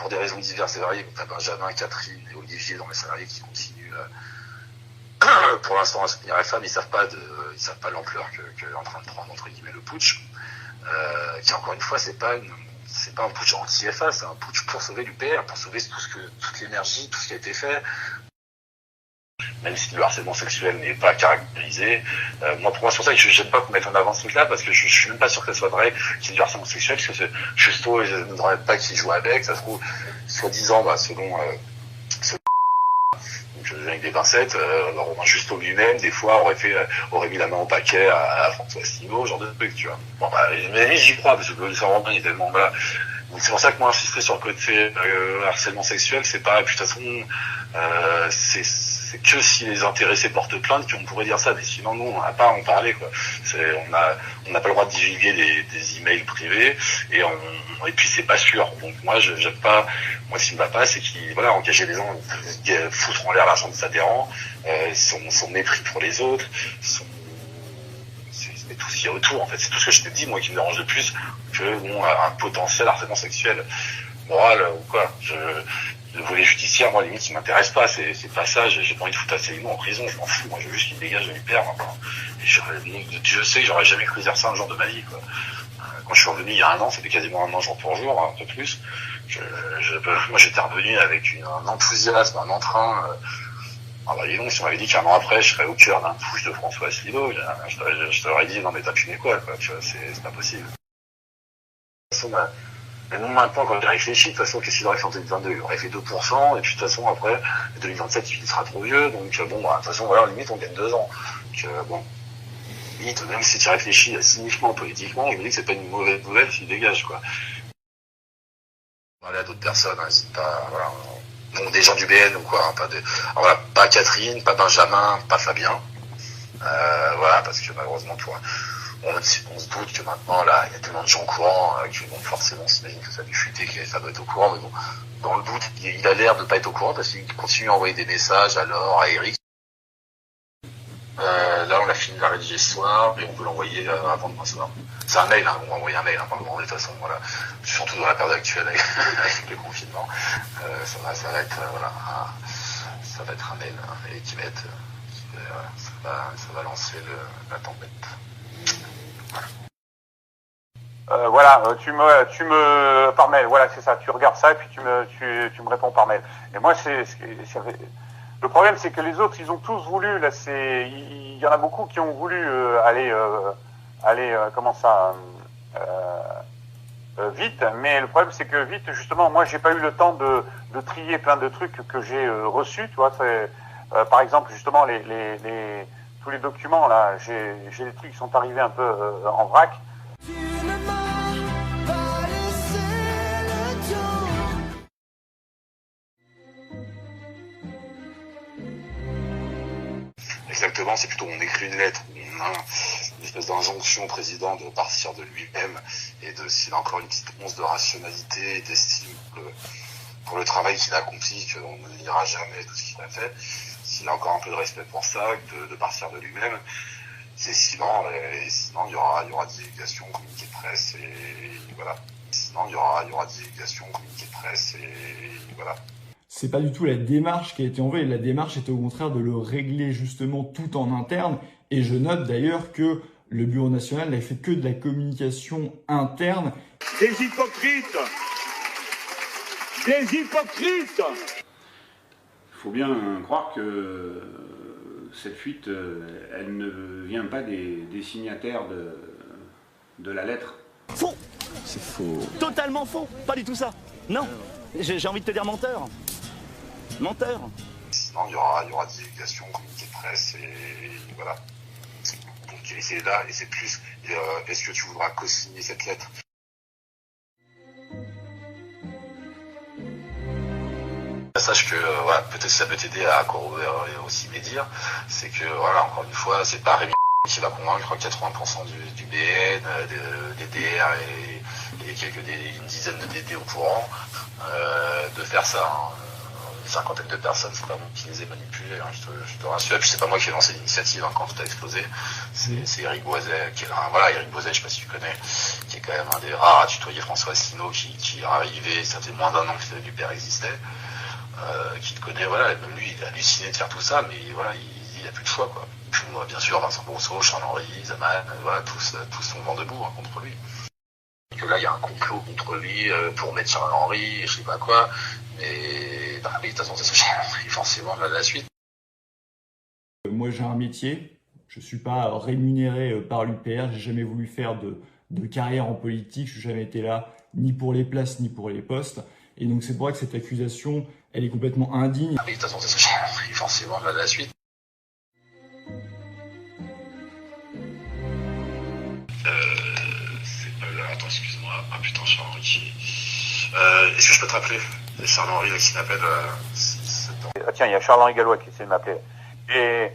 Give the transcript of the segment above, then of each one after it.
pour des raisons diverses et variées. Tu as Benjamin, Catherine et Olivier dans les salariés qui continuent pour l'instant à soutenir RFA, mais ils savent pas l'ampleur que est en train de prendre entre guillemets le putsch, qui encore une fois c'est pas un putsch anti-FA, c'est un putsch pour sauver l'UPR, pour sauver toute l'énergie, tout ce qui a été fait. Même si le harcèlement sexuel n'est pas caractérisé, pour moi c'est pour ça que je n'aime pas qu'on mette en avant ce truc-là, parce que je suis même pas sûr que ça soit vrai qu'il y ait du harcèlement sexuel, parce que Justo, je ne voudrais pas qu'il joue avec, ça se trouve, soi-disant, selon avec des pincettes, Romain Justo lui-même, des fois, aurait mis la main au paquet à François Asselineau, genre de truc, tu vois. Bon, mais j'y crois, parce que ça Romain, il est tellement, voilà. Donc, c'est pour ça que moi, insister sur le côté, harcèlement sexuel, c'est pas, puis de toute façon, c'est que si les intéressés portent plainte qu'on pourrait dire ça, mais sinon, nous, on n'a pas à en parler, quoi. On n'a pas le droit de divulguer des emails privés, et puis c'est pas sûr. Donc, moi, j'aime pas, moi, ce qui me va pas, c'est engager les gens, foutre en l'air l'argent des adhérents, son mépris pour les autres, mais tout ce qui est autour, en fait. C'est tout ce que je t'ai dit, moi, qui me dérange le plus que, un potentiel harcèlement sexuel, moral, ou quoi. Le volet judiciaire, moi, limite, il m'intéresse pas. C'est pas ça. J'ai pas envie de foutre Asselineau en prison. Je m'en fous. Moi, je veux juste qu'il dégage de l'UPR, maintenant. Je sais que j'aurais jamais cru dire ça un jour de ma vie, quoi. Quand je suis revenu il y a 1 an, c'était quasiment 1 an jour pour jour, un peu plus. Moi, j'étais revenu avec un enthousiasme, un entrain. Dis donc, si on m'avait dit qu'1 an après, je serais au cœur d'un push de François Asselineau, je t'aurais dit, non, mais t'as fumé quoi, tu vois, c'est pas possible. De toute façon, mais non, maintenant, quand j'ai réfléchi, de toute façon, qu'est-ce qu'il aurait fait en 2022? Il aurait fait 2%, et puis de toute façon, après, 2027, il sera trop vieux, donc de toute façon, voilà, limite, on gagne 2 ans. Donc, limite, même si tu réfléchis cyniquement, politiquement, je me dis que c'est pas une mauvaise nouvelle s'il dégage, quoi. Parler à d'autres personnes, n'hésite pas, voilà. Non, des gens du BN ou quoi, pas Catherine, pas Benjamin, pas Fabien. Parce que malheureusement, on se doute que maintenant, là, il y a tellement de gens au courant, que donc forcément, on s'imagine que ça a dû fuiter, que ça doit être au courant, mais bon, dans le doute, il a l'air de pas être au courant parce qu'il continue à envoyer des messages à Laure, à Eric. Là, on a fini de la rédiger ce soir, et on peut l'envoyer avant demain soir. C'est un mail, on va envoyer un mail, par le moment, de toute façon, voilà. Surtout dans la période actuelle avec le confinement. Ça va être, ça va être un mail, et qui va être, ça va lancer la tempête. Tu me par mail, voilà, c'est ça, tu regardes ça et puis tu me réponds par mail. Et moi le problème, c'est que les autres, ils ont tous voulu, là, il y en a beaucoup qui ont voulu aller vite, mais le problème, c'est que vite, justement, moi, j'ai pas eu le temps de trier plein de trucs que j'ai reçus, tu vois, par exemple, justement, tous les documents, là, j'ai des trucs qui sont arrivés un peu en vrac. Exactement, c'est plutôt on écrit une lettre, on a une espèce d'injonction au président de partir de lui-même et s'il a encore une petite once de rationalité et d'estime pour le travail qu'il a accompli, qu'on ne dira jamais tout ce qu'il a fait, s'il a encore un peu de respect pour ça, de partir de lui-même, sinon il y aura divulgation, communiqué de presse et voilà. Sinon il y aura divulgation, communiqué de presse et voilà. C'est pas du tout la démarche qui a été envoyée. La démarche était au contraire de le régler justement tout en interne. Et je note d'ailleurs que le Bureau national n'a fait que de la communication interne. Des hypocrites! Des hypocrites! Il faut bien croire que cette fuite, elle ne vient pas des signataires de la lettre. Faux! C'est faux. Totalement faux! Pas du tout ça! Non! J'ai envie de te dire menteur! Menteur. Sinon, il y aura divulgation, communiqué de presse et voilà. Donc, et c'est là, et c'est plus, est-ce que tu voudras co-signer cette lettre? Sache que, peut-être ça peut t'aider à corroborer aussi mes dires, c'est que, encore une fois, c'est pas Rémi qui va convaincre 80% du BN, des DR et une dizaine de DD au courant, de faire ça, une cinquantaine de personnes, c'est pas moi qui les ai manipulés, je te rassure. Et puis c'est pas moi qui ai lancé l'initiative quand tout a explosé, c'est Eric Boiset, Eric Boiset, je sais pas si tu connais, qui est quand même un des rares à tutoyer François Asselineau qui est arrivé, ça fait moins d'1 an que Fidèle du Père existait, qui te connaît, voilà, même lui, il est halluciné de faire tout ça, mais voilà, il a plus de choix, quoi. Puis, bien sûr, Vincent Bourseau, Charles-Henri, Zaman, voilà, tous sont vent debout contre lui. Et que là, il y a un complot contre lui pour mettre Charles-Henri, je sais pas quoi, mais bah, oui, de toute façon, c'est Charles-Henri, forcément, là, la suite. Moi, j'ai un métier, je suis pas rémunéré par l'UPR, j'ai jamais voulu faire de carrière en politique, je n'ai jamais été là ni pour les places ni pour les postes. Et donc c'est pour ça que cette accusation, elle est complètement indigne. Ah oui, de toute façon, c'est Charles-Henri, forcément, là, la suite. Attends, excuse-moi. Ah putain, Charles-Henri. Est-ce que je peux te rappeler? C'est Charles-Henri qui m'appelle. Ah tiens, il y a Charles-Henri Gallois qui essaie de m'appeler. Et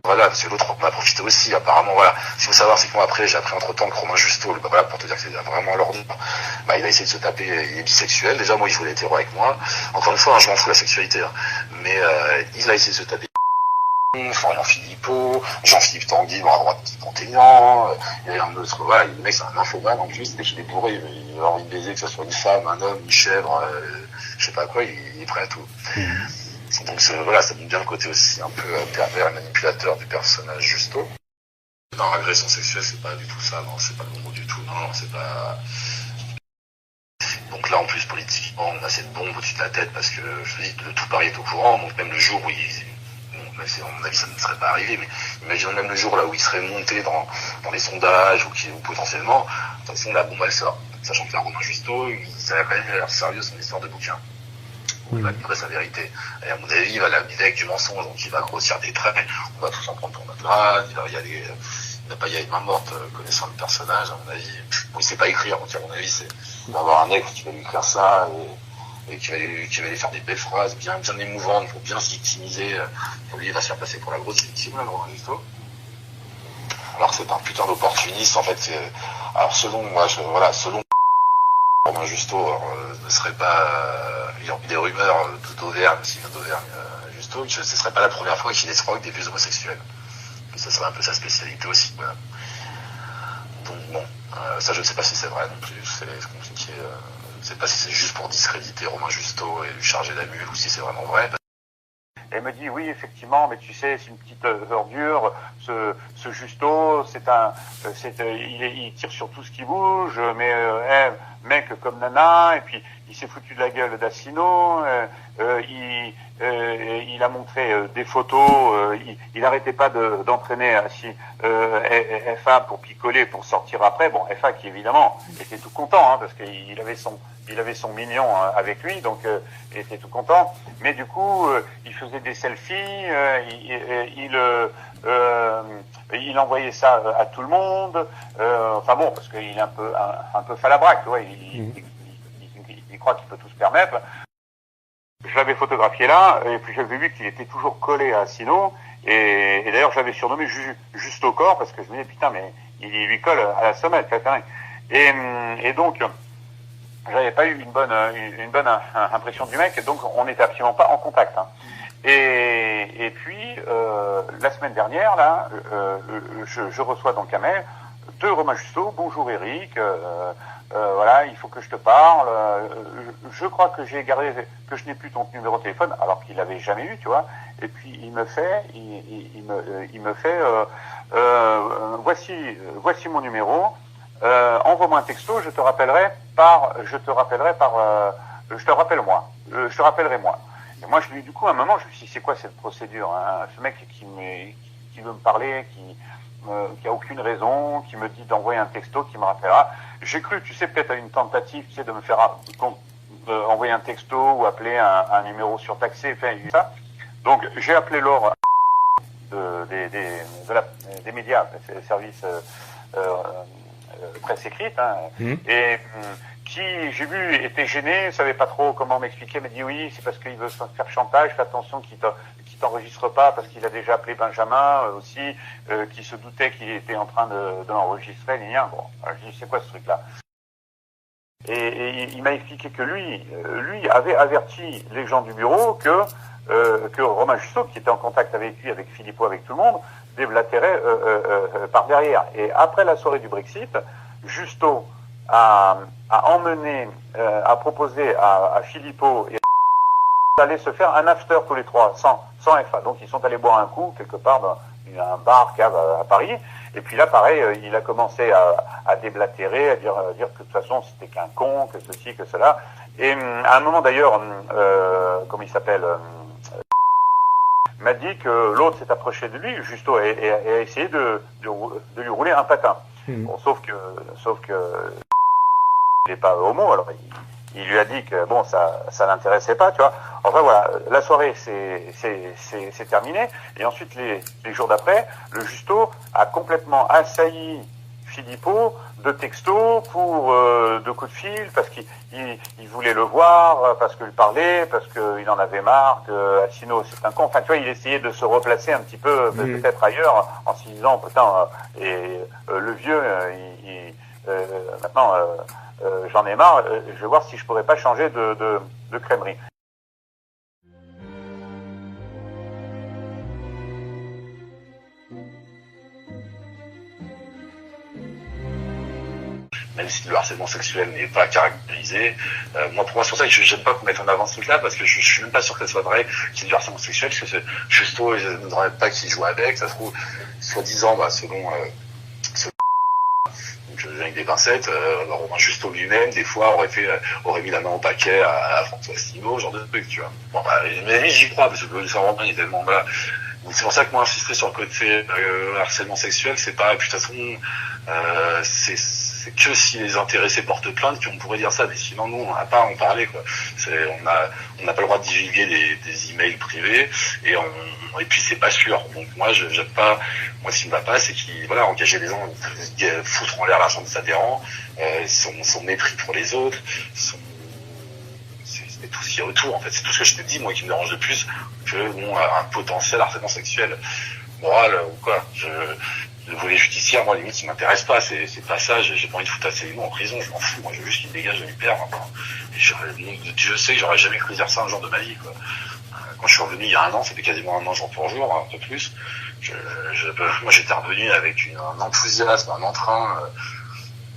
voilà, parce que l'autre m'a profité aussi, apparemment, voilà. Ce qu'il faut savoir, c'est que moi, après, j'ai appris entre-temps que Romain Justo, bah, voilà, pour te dire que c'est vraiment l'ordre, bah, il a essayé de se taper, il est bisexuel. Déjà, moi, il voulait être héros avec moi. Encore une fois, hein, je m'en fous de la sexualité, hein. Mais, il a essayé de se taper Florian Philippot, Jean-Philippe Tanguy, bras droit de Montaignan, il y a un autre, voilà, le mec, c'est un infomane, en plus, dès qu'il est bourré, il a envie de baiser, que ce soit une femme, un homme, une chèvre, je sais pas quoi, il est prêt à tout. Donc voilà, ça montre bien le côté aussi un peu pervers et manipulateur du personnage Justo. Non, agression sexuelle, c'est pas du tout ça, non, c'est pas le mot du tout, non, c'est pas... Donc là, en plus, politiquement, on a cette bombe au-dessus de la tête parce que, je te dis, le tout Paris est au courant, donc même le jour où même si à mon avis ça ne serait pas arrivé, mais imaginons même le jour là où il serait monté dans les sondages ou potentiellement, de toute façon la bombe elle sort. Sachant que là, Romain Justo, ça a quand même l'air sérieux son histoire de bouquin. Il va livrer sa vérité. Et à mon avis, il va l'amener avec du mensonge, donc il va grossir des traits, on va tous en prendre pour notre grade, il va pas y avoir une main morte connaissant le personnage, à mon avis. Bon, il sait pas écrire, donc à mon avis, il va avoir un mec qui va lui écrire ça, et qui va lui faire des belles phrases bien émouvantes pour bien se victimiser. Lui, il va se faire passer pour la grosse victime, là, Romain Justo. Alors que c'est un putain d'opportuniste, en fait. Alors selon Romain Justo, ne serait pas... il y a des rumeurs d'Auvergne, s'il vient d'Auvergne, Justo, ce serait pas la première fois qu'il escroque des vieux homosexuels. Ça serait un peu sa spécialité aussi, voilà. Donc bon, ça je ne sais pas si c'est vrai non plus, c'est compliqué. Je ne sais pas si c'est juste pour discréditer Romain Justo et lui charger d'amule ou si c'est vraiment vrai. Elle me dit oui effectivement, mais tu sais c'est une petite ordure. Ce Justo, il tire sur tout ce qui bouge, mais mec comme nana, et puis il s'est foutu de la gueule d'Asselineau. Il a montré des photos. Il arrêtait pas d'entraîner FA pour picoler, pour sortir après. Bon, FA qui évidemment était tout content parce qu'il avait son mignon avec lui, donc il était tout content. Mais du coup, il faisait des selfies, il envoyait ça à tout le monde. Enfin bon, parce qu'il est un peu falabraque, ouais, il croit qu'il peut tout se permettre. Je l'avais photographié là, et puis j'avais vu qu'il était toujours collé à Asselineau, et d'ailleurs j'avais surnommé juste au corps, parce que je me disais putain mais il lui colle à la semelle, et donc j'avais pas eu une bonne impression du mec, donc on n'était absolument pas en contact. Et puis la semaine dernière là, je reçois donc un mail de Romain Justo. Bonjour Eric, voilà, il faut que je te parle. Je crois que je n'ai plus ton numéro de téléphone, alors qu'il l'avait jamais eu, tu vois. Et puis il me fait, voici mon numéro. Envoie-moi un texto, je te rappellerai moi. Et moi, du coup, à un moment, je me suis dit, c'est quoi cette procédure, hein? Ce mec qui veut me parler, qui a aucune raison, qui me dit d'envoyer un texto, qui me rappellera. J'ai cru, tu sais, peut-être à une tentative, tu sais, de me faire envoyer un texto ou appeler un numéro surtaxé, enfin, ça. Donc, j'ai appelé Laure des médias, service presse écrite, et qui, j'ai vu, était gêné, savait pas trop comment m'expliquer, m'a dit oui, c'est parce qu'il veut faire chantage, fais attention qu'il t'enregistre pas, parce qu'il a déjà appelé Benjamin aussi, qui se doutait qu'il était en train de l'enregistrer, bon, alors, je dis c'est quoi ce truc-là? Et il m'a expliqué que lui avait averti les gens du bureau que Romain Justo, qui était en contact avec lui, avec Philippot, avec tout le monde, déblatérait par derrière. Et après la soirée du Brexit, Justo a proposé à Philippot et d'aller se faire un after tous les trois, sans FA. Donc ils sont allés boire un coup quelque part dans un bar, cave à Paris. Et puis là, pareil, il a commencé à déblatérer, à dire que de toute façon c'était qu'un con, que ceci, que cela. Et à un moment d'ailleurs, comment il s'appelle, m'a dit que l'autre s'est approché de lui, Justo, et a essayé de lui rouler un patin. Bon, sauf que il n'est pas homo, alors il lui a dit que bon, ça l'intéressait pas, tu vois. Enfin voilà, la soirée c'est terminé, et ensuite les jours d'après, le Justo a complètement assailli Philippot de textos pour de coups de fil, parce qu'il voulait le voir, parce qu'il parlait, parce qu'il en avait marre, que Assino c'est un con. Enfin tu vois, il essayait de se replacer un petit peu peut-être ailleurs, en se disant putain, le vieux, maintenant j'en ai marre, je vais voir si je pourrais pas changer de crèmerie. Même si le harcèlement sexuel n'est pas caractérisé, pour moi c'est pour ça que j'aime pas qu'on mette en avant ce truc-là, parce que je suis même pas sûr que ça soit vrai qu'il y ait du harcèlement sexuel, parce que Justo, je ne voudrais pas qu'il joue avec, ça se trouve, soi-disant, selon donc avec des pincettes, Romain Justo lui-même, des fois, aurait mis la main au paquet à François Asselineau, genre de truc, tu vois. Bon, mais j'y crois, parce que ça Romain, il est tellement là. Donc c'est pour ça que moi, insister sur le côté harcèlement sexuel, c'est pas, de toute façon, c'est que si les intéressés portent plainte qu'on pourrait dire ça, mais sinon nous on n'a pas à en parler, quoi. On n'a pas le droit de divulguer des emails privés, et puis c'est pas sûr. Donc moi j'aime pas, moi ce qui me va pas, c'est engager les gens, foutre en l'air l'argent des adhérents, son mépris pour les autres, c'est tout ce qui retourne en fait, c'est tout ce que je te dis, moi, qui me dérange le plus que un potentiel harcèlement sexuel, moral ou quoi. Le volet judiciaire, moi, limite, il m'intéresse pas. C'est pas ça. J'ai pas envie de foutre Asselineau en prison. Je m'en fous. Moi, je veux juste qu'il dégage de l'hyper. Je sais que j'aurais jamais cru dire ça un jour de ma vie, quoi. Quand je suis revenu il y a 1 an, c'était quasiment 1 an jour pour jour, un peu plus. Moi, j'étais revenu avec un enthousiasme, un entrain.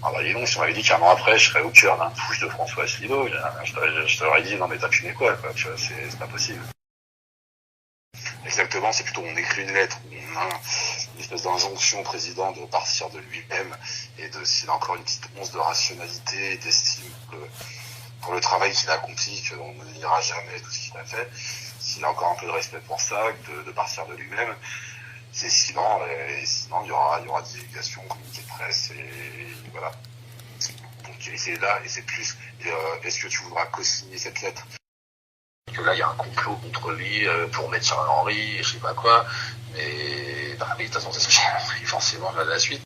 Donc, si on m'avait dit qu'1 an après, je serais au cœur d'un push de François Asselineau, je t'aurais dit, non, mais t'as fumé quoi, tu vois, c'est pas possible. Exactement, c'est plutôt on écrit une lettre, on a une espèce d'injonction au président de partir de lui-même et s'il a encore une petite once de rationalité et d'estime pour le travail qu'il a accompli, qu'on ne dira jamais tout ce qu'il a fait, s'il a encore un peu de respect pour ça, de partir de lui-même, c'est sinon, et sinon il y aura divulgation, communiqué de presse, et voilà. Donc c'est là, et c'est plus, est-ce que tu voudras co-signer cette lettre? Que là il y a un complot contre lui pour mettre Thierry Henry et je sais pas quoi, mais de toute façon c'est forcément la suite.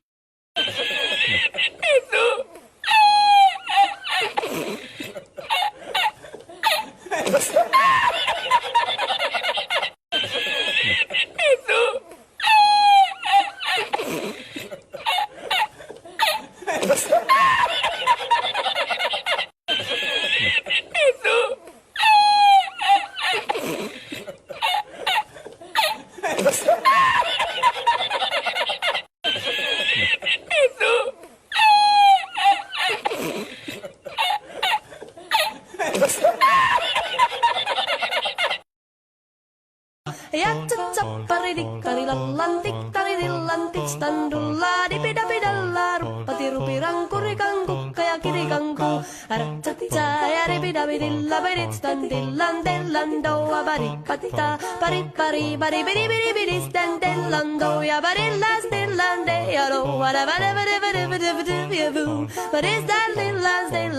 But it's that little last day,